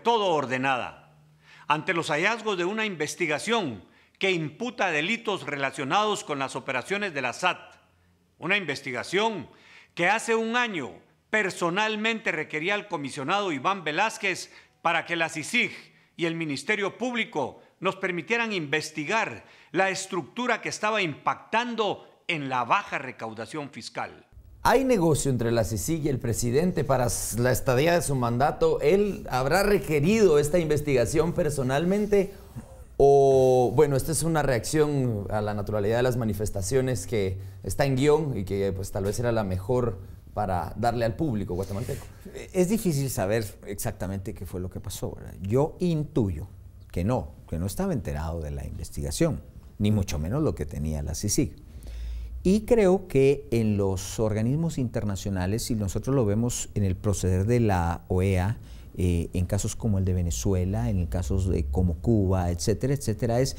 Todo ordenada. Ante los hallazgos de una investigación que imputa delitos relacionados con las operaciones de la SAT, una investigación que hace un año personalmente requería al comisionado Iván Velázquez para que la CICIG y el Ministerio Público nos permitieran investigar la estructura que estaba impactando en la baja recaudación fiscal. ¿Hay negocio entre la CICIG y el presidente para la estadía de su mandato? ¿Él habrá requerido esta investigación personalmente? O, bueno, esta es una reacción a la naturalidad de las manifestaciones que está en guión y que pues tal vez era la mejor para darle al público guatemalteco. Es difícil saber exactamente qué fue lo que pasó, ¿verdad? Yo intuyo que no estaba enterado de la investigación, ni mucho menos lo que tenía la CICIG. Y creo que en los organismos internacionales, si nosotros lo vemos en el proceder de la OEA, en casos como el de Venezuela, en casos como Cuba, etcétera, etcétera, es,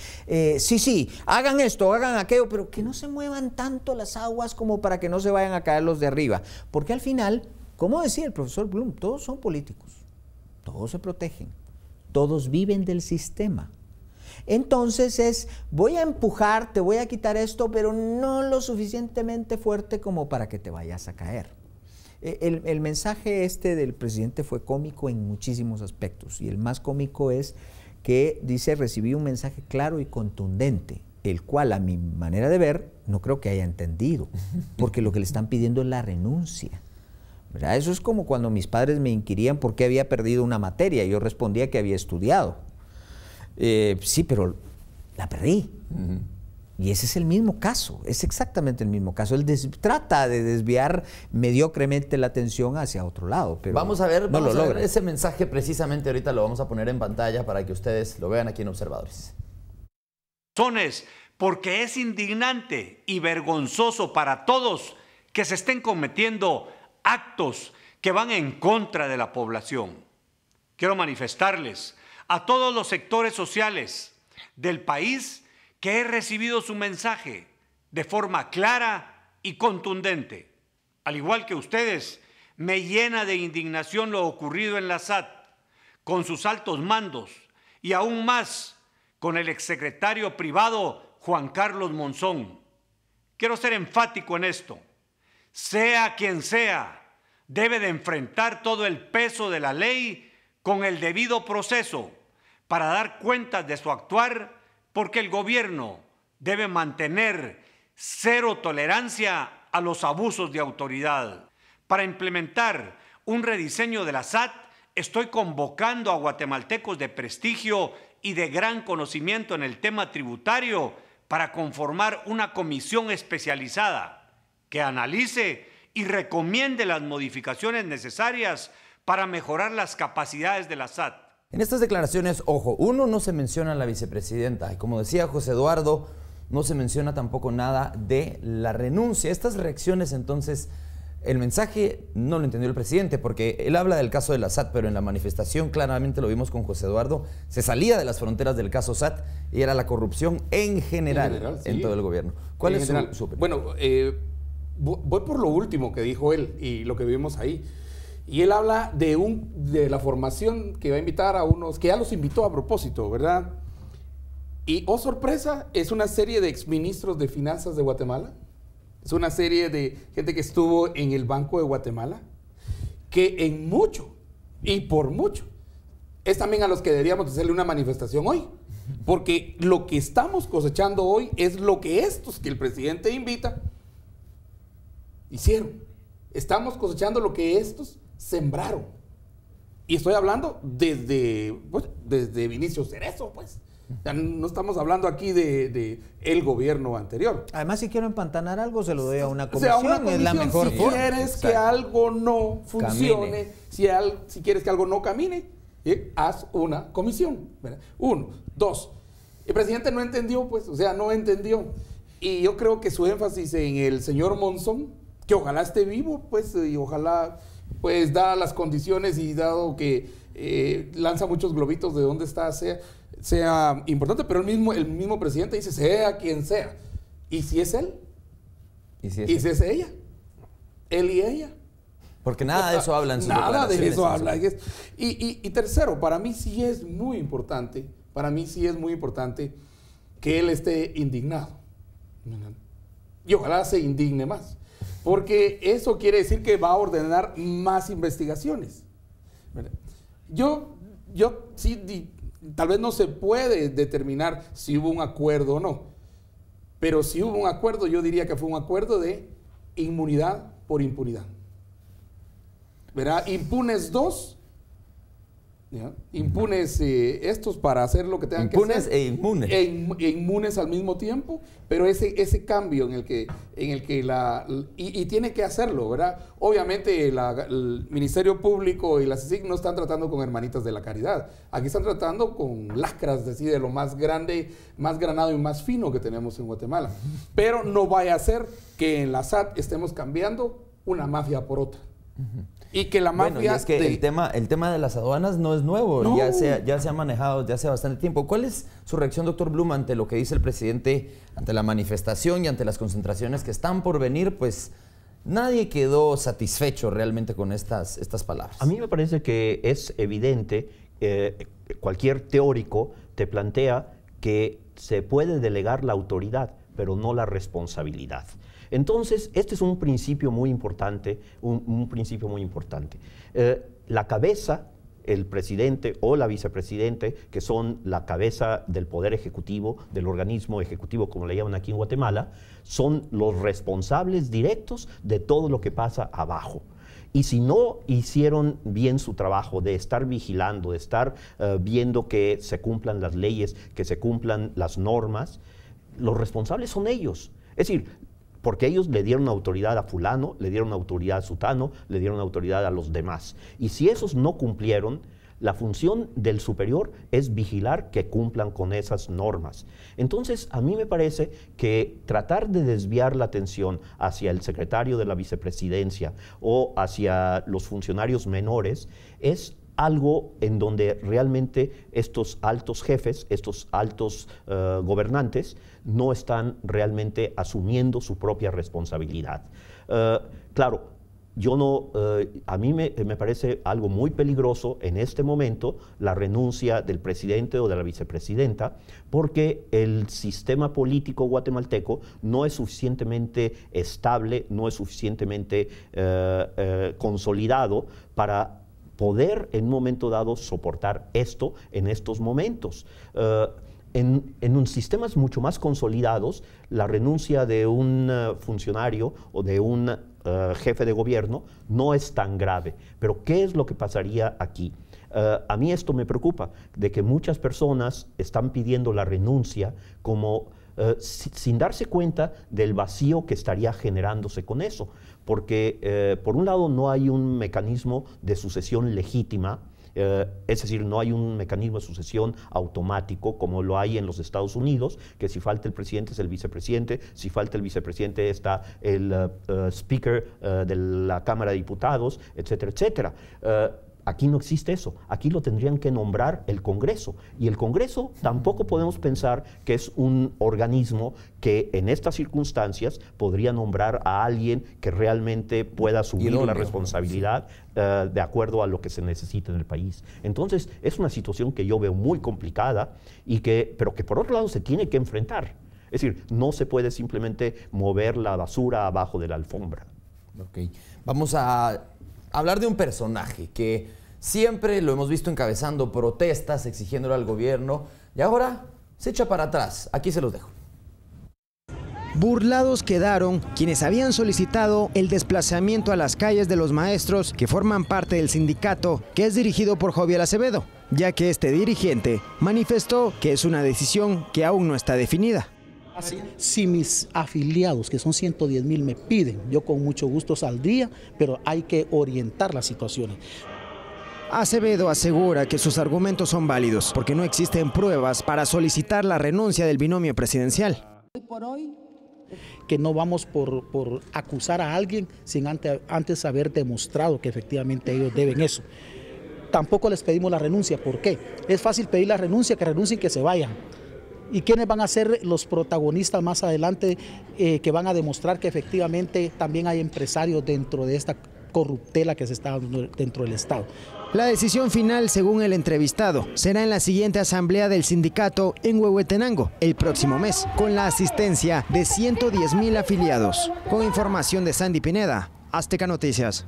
sí, hagan esto, hagan aquello, pero que no se muevan tanto las aguas como para que no se vayan a caer los de arriba. Porque al final, como decía el profesor Blum, todos son políticos, todos se protegen, todos viven del sistema. Entonces es, voy a empujar, te voy a quitar esto, pero no lo suficientemente fuerte como para que te vayas a caer. El mensaje del presidente fue cómico en muchísimos aspectos, y el más cómico es que dice: recibí un mensaje claro y contundente, el cual a mi manera de ver no creo que haya entendido, porque lo que le están pidiendo es la renuncia, ¿verdad? Eso es como cuando mis padres me inquirían por qué había perdido una materia, y yo respondía que había estudiado. Sí, pero la perdí. Y ese es el mismo caso, es exactamente el mismo caso. Él trata de desviar mediocremente la atención hacia otro lado, pero vamos a ver logra. Ese mensaje precisamente ahorita lo vamos a poner en pantalla para que ustedes lo vean aquí en Observadores. Porque es indignante y vergonzoso para todos que se estén cometiendo actos que van en contra de la población. Quiero manifestarles a todos los sectores sociales del país que he recibido su mensaje de forma clara y contundente. Al igual que ustedes, me llena de indignación lo ocurrido en la SAT con sus altos mandos, y aún más con el exsecretario privado Juan Carlos Monzón. Quiero ser enfático en esto. Sea quien sea, debe de enfrentar todo el peso de la ley con el debido proceso para dar cuentas de su actuar, porque el gobierno debe mantener cero tolerancia a los abusos de autoridad. Para implementar un rediseño de la SAT, estoy convocando a guatemaltecos de prestigio y de gran conocimiento en el tema tributario para conformar una comisión especializada que analice y recomiende las modificaciones necesarias para mejorar las capacidades de la SAT. En estas declaraciones, ojo, uno, no se menciona a la vicepresidenta, y como decía José Eduardo, no se menciona tampoco nada de la renuncia. Estas reacciones, entonces, el mensaje no lo entendió el presidente, porque él habla del caso de la SAT, pero en la manifestación, claramente lo vimos con José Eduardo, se salía de las fronteras del caso SAT y era la corrupción en general sí, en todo el gobierno. ¿Cuál es su opinión? Bueno, voy por lo último que dijo él y lo que vimos ahí. Y él habla de la formación que va a invitar a unos, que ya los invitó a propósito, ¿verdad? Y, oh sorpresa, es una serie de exministros de finanzas de Guatemala. Es una serie de gente que estuvo en el Banco de Guatemala, que en mucho, y por mucho, es también a los que deberíamos hacerle una manifestación hoy. Porque lo que estamos cosechando hoy es lo que estos que el presidente invita hicieron. Estamos cosechando lo que estos sembraron. Y estoy hablando desde Vinicio Cerezo, pues. Ya no estamos hablando aquí de el gobierno anterior. Además, si quiero empantanar algo, se lo doy a una comisión. comisión, es la mejor si forma. Si quieres que algo no funcione, si quieres que algo no camine, haz una comisión, ¿verdad? 1, 2. El presidente no entendió, pues, o sea, no entendió. Y yo creo que su énfasis en el señor Monzón, que ojalá esté vivo, pues, y ojalá, pues, dadas las condiciones y dado que lanza muchos globitos de dónde está, sea importante, pero el mismo presidente dice, sea quien sea. ¿Y si es él? ¿Y si es ella? Él y ella. Porque nada de eso habla en sus Nada de eso habla. declaraciones. Y tercero, para mí sí es muy importante, que él esté indignado. Y ojalá se indigne más. Porque eso quiere decir que va a ordenar más investigaciones. Yo sí, tal vez no se puede determinar si hubo un acuerdo o no. Pero si hubo un acuerdo, yo diría que fue un acuerdo de inmunidad por impunidad. ¿Verdad? Impunes dos, ¿ya? Impunes estos para hacer lo que tengan que hacer. E inmunes. E inmunes al mismo tiempo, pero ese cambio en el que y tiene que hacerlo, ¿verdad? Obviamente el Ministerio Público y la CICIG no están tratando con hermanitas de la caridad. Aquí están tratando con lacras de lo más grande, más granado y más fino que tenemos en Guatemala. Pero no vaya a ser que en la SAT estemos cambiando una mafia por otra. Y que la mafia... Bueno, y es que el tema de las aduanas no es nuevo, No. ya se ha manejado desde hace bastante tiempo. ¿Cuál es su reacción, doctor Blum, ante lo que dice el presidente, ante la manifestación y ante las concentraciones que están por venir? Pues nadie quedó satisfecho realmente con estas palabras. A mí me parece que es evidente, cualquier teórico te plantea que se puede delegar la autoridad, pero no la responsabilidad. Entonces, este es un principio muy importante, un principio muy importante. La cabeza, el presidente o la vicepresidente, que son la cabeza del poder ejecutivo, del organismo ejecutivo, como le llaman aquí en Guatemala, son los responsables directos de todo lo que pasa abajo. Y si no hicieron bien su trabajo de estar vigilando, de estar viendo que se cumplan las leyes, que se cumplan las normas, los responsables son ellos. Es decir, porque ellos le dieron autoridad a fulano, le dieron autoridad a sutano, le dieron autoridad a los demás. Y si esos no cumplieron, la función del superior es vigilar que cumplan con esas normas. Entonces, a mí me parece que tratar de desviar la atención hacia el secretario de la vicepresidencia o hacia los funcionarios menores es algo en donde realmente estos altos jefes, estos altos gobernantes, no están realmente asumiendo su propia responsabilidad. Claro, a mí me parece algo muy peligroso en este momento la renuncia del presidente o de la vicepresidenta, porque el sistema político guatemalteco no es suficientemente estable, no es suficientemente consolidado para poder en un momento dado soportar esto en estos momentos. En sistemas mucho más consolidados, la renuncia de un funcionario o de un jefe de gobierno no es tan grave. Pero ¿qué es lo que pasaría aquí? A mí esto me preocupa, de que muchas personas están pidiendo la renuncia como sin darse cuenta del vacío que estaría generándose con eso. Porque, por un lado, no hay un mecanismo de sucesión legítima, es decir, no hay un mecanismo de sucesión automático como lo hay en los Estados Unidos, que si falta el presidente es el vicepresidente, si falta el vicepresidente está el speaker de la Cámara de Diputados, etcétera, etcétera. Aquí no existe eso, aquí lo tendrían que nombrar el Congreso, y el Congreso tampoco podemos pensar que es un organismo que en estas circunstancias podría nombrar a alguien que realmente pueda asumir la responsabilidad de acuerdo a lo que se necesita en el país. Entonces es una situación que yo veo muy complicada, pero que por otro lado se tiene que enfrentar. Es decir, no se puede simplemente mover la basura abajo de la alfombra. Ok, vamos a hablar de un personaje que siempre lo hemos visto encabezando protestas, exigiéndole al gobierno, y ahora se echa para atrás. Aquí se los dejo. Burlados quedaron quienes habían solicitado el desplazamiento a las calles de los maestros que forman parte del sindicato que es dirigido por Jovial Acevedo, ya que este dirigente manifestó que es una decisión que aún no está definida. Si mis afiliados, que son 110,000, me piden, yo con mucho gusto saldría, pero hay que orientar las situaciones. Acevedo asegura que sus argumentos son válidos porque no existen pruebas para solicitar la renuncia del binomio presidencial. Que no vamos por acusar a alguien sin antes haber demostrado que efectivamente ellos deben eso. Tampoco les pedimos la renuncia. ¿Por qué? Es fácil pedir la renuncia, que renuncien, que se vayan. ¿Y quiénes van a ser los protagonistas más adelante que van a demostrar que efectivamente también hay empresarios dentro de esta corruptela que se está dando dentro del Estado. La decisión final, según el entrevistado, será en la siguiente asamblea del sindicato en Huehuetenango el próximo mes, con la asistencia de 110,000 afiliados. Con información de Sandy Pineda, Azteca Noticias.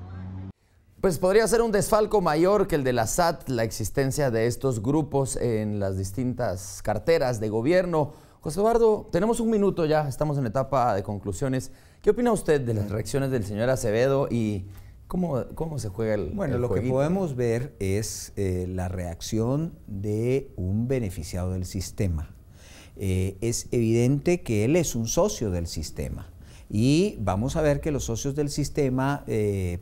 Pues podría ser un desfalco mayor que el de la SAT, la existencia de estos grupos en las distintas carteras de gobierno. José Eduardo, tenemos un minuto ya, estamos en etapa de conclusiones. ¿Qué opina usted de las reacciones del señor Acevedo y cómo se juega el Bueno, lo jueguito? que podemos ver es la reacción de un beneficiado del sistema. Es evidente que él es un socio del sistema. Y vamos a ver que los socios del sistema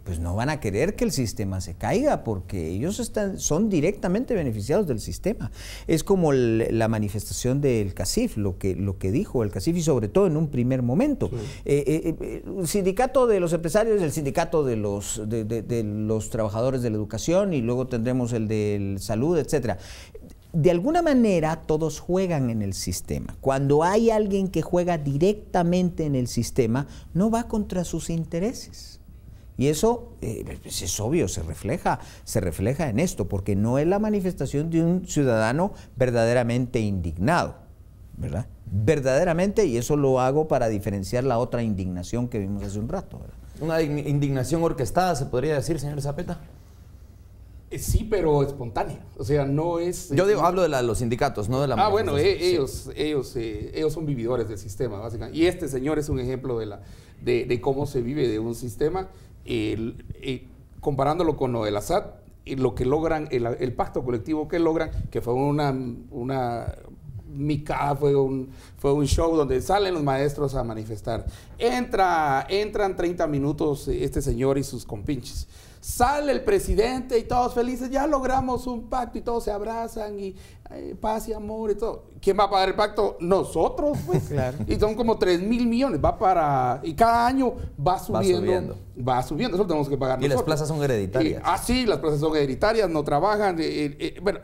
pues no van a querer que el sistema se caiga porque ellos son directamente beneficiados del sistema. Es como la manifestación del CACIF, lo que dijo el CACIF y sobre todo en un primer momento. El sindicato de los empresarios, el sindicato de los trabajadores de la educación y luego tendremos el de salud, etcétera. De alguna manera todos juegan en el sistema. Cuando hay alguien que juega directamente en el sistema, no va contra sus intereses. Y eso es obvio, se refleja en esto, porque no es la manifestación de un ciudadano verdaderamente indignado, ¿verdad? Verdaderamente, y eso lo hago para diferenciar la otra indignación que vimos hace un rato, ¿verdad? Una indignación orquestada, se podría decir, señor Zapeta. Sí, pero espontánea. O sea, no es... Yo hablo de los sindicatos, no de la... bueno, ellos son vividores del sistema, básicamente. Y este señor es un ejemplo de cómo se vive de un sistema, comparándolo con lo de la SAT, lo que logran, el pacto colectivo que logran, que fue una micada, fue un show donde salen los maestros a manifestar. Entran 30 minutos este señor y sus compinches. Sale el presidente y todos felices, ya logramos un pacto y todos se abrazan y paz y amor y todo. ¿Quién va a pagar el pacto? Nosotros, pues. Claro. Y son como 3,000 millones, y cada año va subiendo. Eso lo tenemos que pagar nosotros. Y las plazas son hereditarias. Sí, las plazas son hereditarias, no trabajan. Bueno,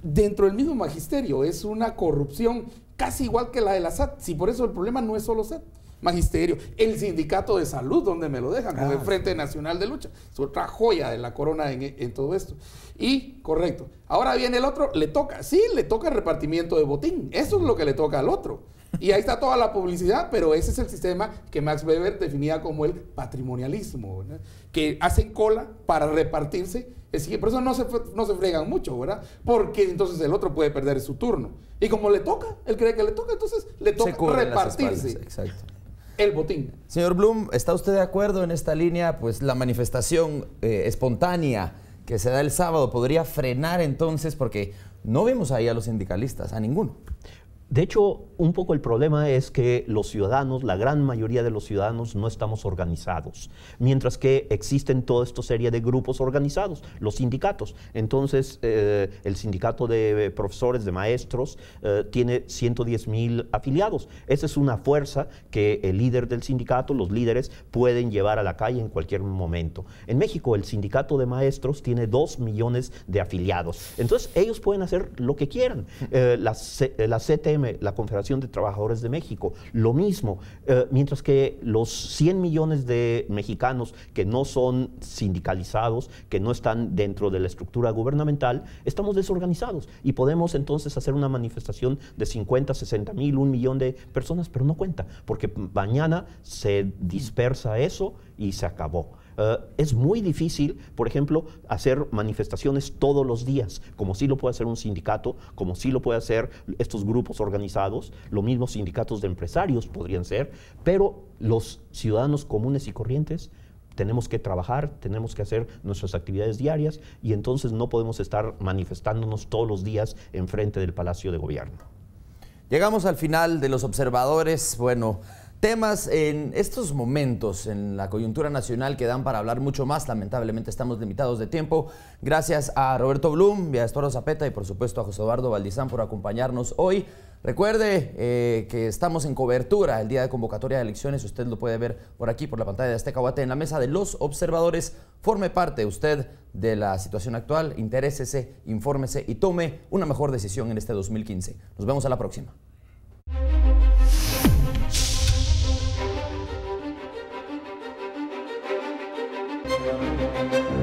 dentro del mismo magisterio, es una corrupción casi igual que la de la SAT. Sí, por eso el problema no es solo SAT. Magisterio, el sindicato de salud, donde me lo dejan, con el Frente Nacional de Lucha. Es otra joya de la corona en todo esto. Y, correcto, ahora viene el otro, le toca el repartimiento de botín. Eso es lo que le toca al otro. Y ahí está toda la publicidad, pero ese es el sistema que Max Weber definía como el patrimonialismo, ¿verdad? Que hacen cola para repartirse. Por eso no se fregan mucho, ¿verdad? Porque entonces el otro puede perder su turno. Y como le toca, él cree que le toca, entonces le toca repartirse. Exacto. El botín. Señor Blum, ¿está usted de acuerdo en esta línea? Pues la manifestación espontánea que se da el sábado podría frenar entonces, porque no vimos ahí a los sindicalistas, a ninguno. De hecho, un poco el problema es que los ciudadanos, la gran mayoría de los ciudadanos, no estamos organizados, mientras que existen toda esta serie de grupos organizados, los sindicatos. Entonces, el sindicato de profesores, de maestros, tiene 110,000 afiliados. Esa es una fuerza que el líder del sindicato, los líderes, pueden llevar a la calle en cualquier momento. En México, el sindicato de maestros tiene 2 millones de afiliados. Entonces, ellos pueden hacer lo que quieran. La CTM, la Confederación de Trabajadores de México, lo mismo, mientras que los 100 millones de mexicanos que no son sindicalizados, que no están dentro de la estructura gubernamental, estamos desorganizados y podemos entonces hacer una manifestación de 50, 60 mil, 1 millón de personas, pero no cuenta, porque mañana se dispersa eso y se acabó. Es muy difícil, por ejemplo, hacer manifestaciones todos los días, como sí lo puede hacer un sindicato, como sí lo puede hacer estos grupos organizados, los mismos sindicatos de empresarios podrían ser, pero los ciudadanos comunes y corrientes tenemos que trabajar, tenemos que hacer nuestras actividades diarias y entonces no podemos estar manifestándonos todos los días enfrente del Palacio de Gobierno. Llegamos al final de los observadores. Bueno, temas en estos momentos en la coyuntura nacional que dan para hablar mucho más. Lamentablemente estamos limitados de tiempo. Gracias a Roberto Blum y a Estuardo Zapeta y por supuesto a José Eduardo Valdizán por acompañarnos hoy. Recuerde que estamos en cobertura el día de convocatoria de elecciones. Usted lo puede ver por aquí, por la pantalla de Azteca Guate, en la mesa de los observadores. Forme parte usted de la situación actual, interésese, infórmese y tome una mejor decisión en este 2015. Nos vemos a la próxima. Noticias.